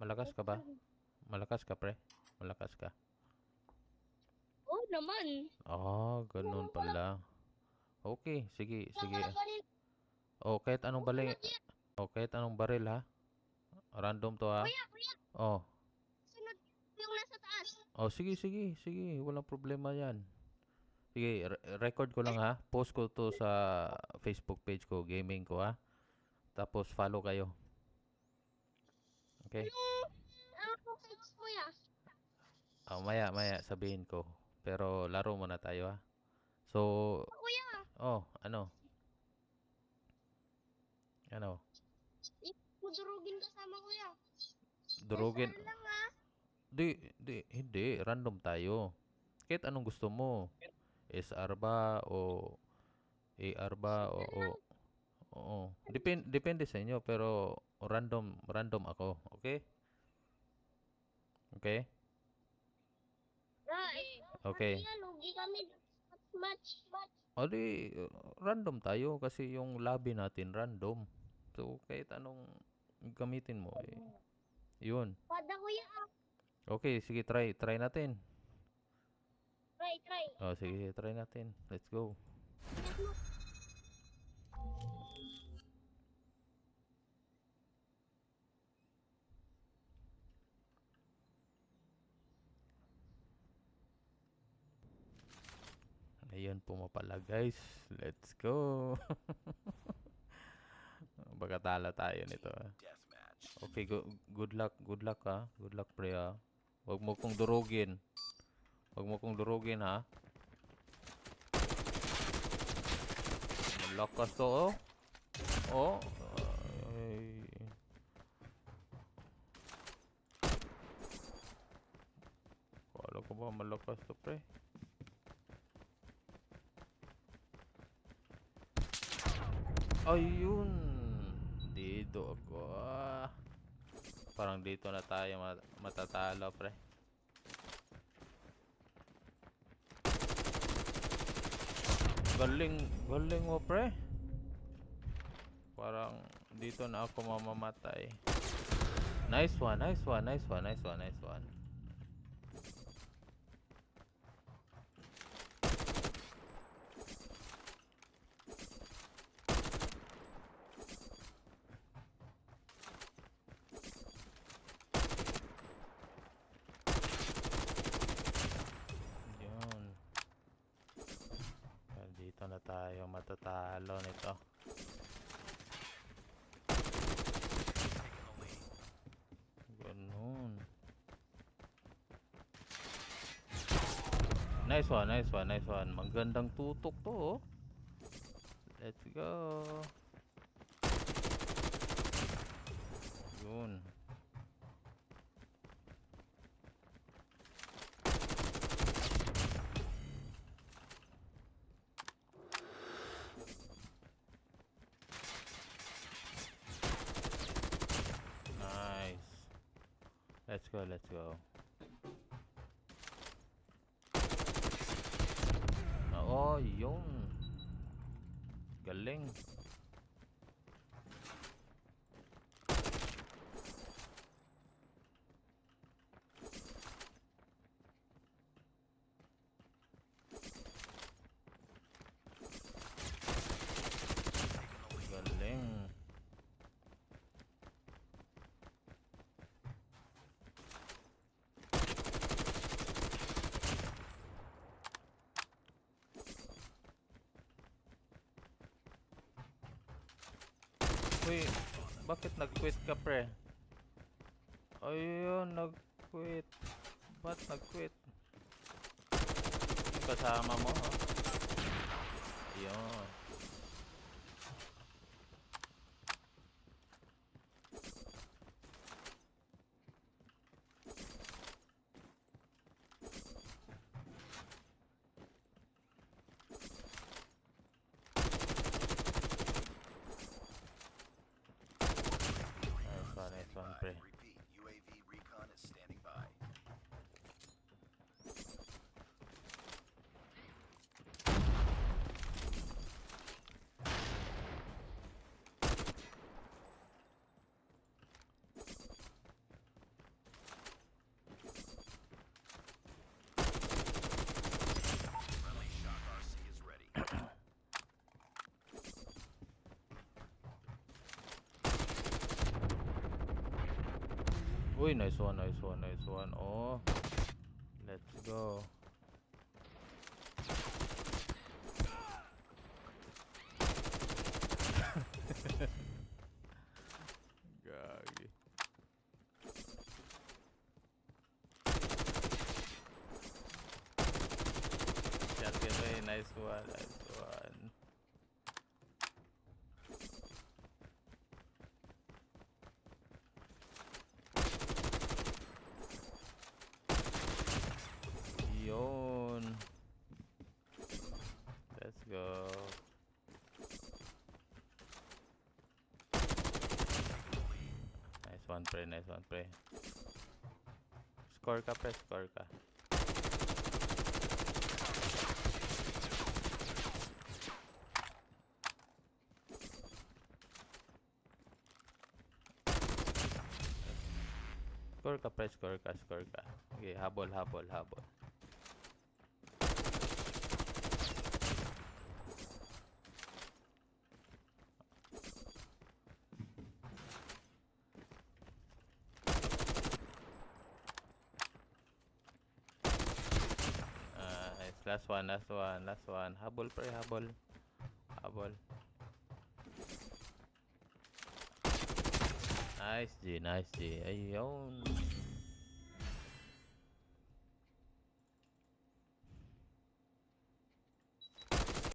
Malakas ka ba? Malakas ka, pre? Malakas ka? Oo naman. Ganun pala. Okay, sige, sige. Baril. Kahit anong bali. Kahit anong baril, ha? Random to, ha? Kuya. Oh. Sunod yung nasa taas. Sige, sige, sige. Walang problema yan. Sige, record ko lang, ha? Post ko to sa Facebook page ko, gaming ko, ha? Tapos follow kayo. Okay? Anong page kuya? Maya sabihin ko. Pero laro muna tayo, ha? So, Kuya. ano? Ano? Kudurugin kasama kuya. Durugin? SR lang ha. Hindi. Random tayo. Kahit anong gusto mo. SR ba o AR ba SR lang. oo. Depende sa inyo pero random ako, okay? Okay? Okay. Kuya, lugi kami. Match. Random tayo kasi yung lobby natin random. So kahit anong gamitin mo yun. Pada kuya. Okay, sige try natin. Try. Sige, try natin. Let's go. Ayun, pumapala guys. Let's go. Baka talo tayo nito. Okay, good luck. Good luck, ha. Good luck, pre, ha. Huwag mo kong durugin. Ha. Malakas to, oh. Oh. Ay. Kala ko ba malakas to, pre? Ayun. Dito ako. Parang dito na tayo matatalo, pre. Galing mo, pre. Parang dito na ako mamamatay. Nice one. Yun. Dito na tayo matatalo nito. Ganun. Nice one. Magandang tutok to, oh. Let's go. Yun. Nice. Let's go. Yun. Galing. Galing. Uy, bakit nag-quit ka, pre? Ayun, nag-quit. Ba't nag-quit? Yung kasama mo, ha? Ayun. Nice one, pre. Repeat, UAV recon is standing by. Uy, nice one, nice one, nice one. Oh, let's go. Gagi. Shot ka ba eh. Nice one, nice one. Yun. Let's go. Nice one, pre. Nice one, pre. Score ka, pre. Score ka. Score ka, pre. Score ka, score ka. Okay, habol, habol, habol. Nice. Last one, last one, last one. Habol, pre. Habol. Habol. Nice, G. Nice, G. Ayun.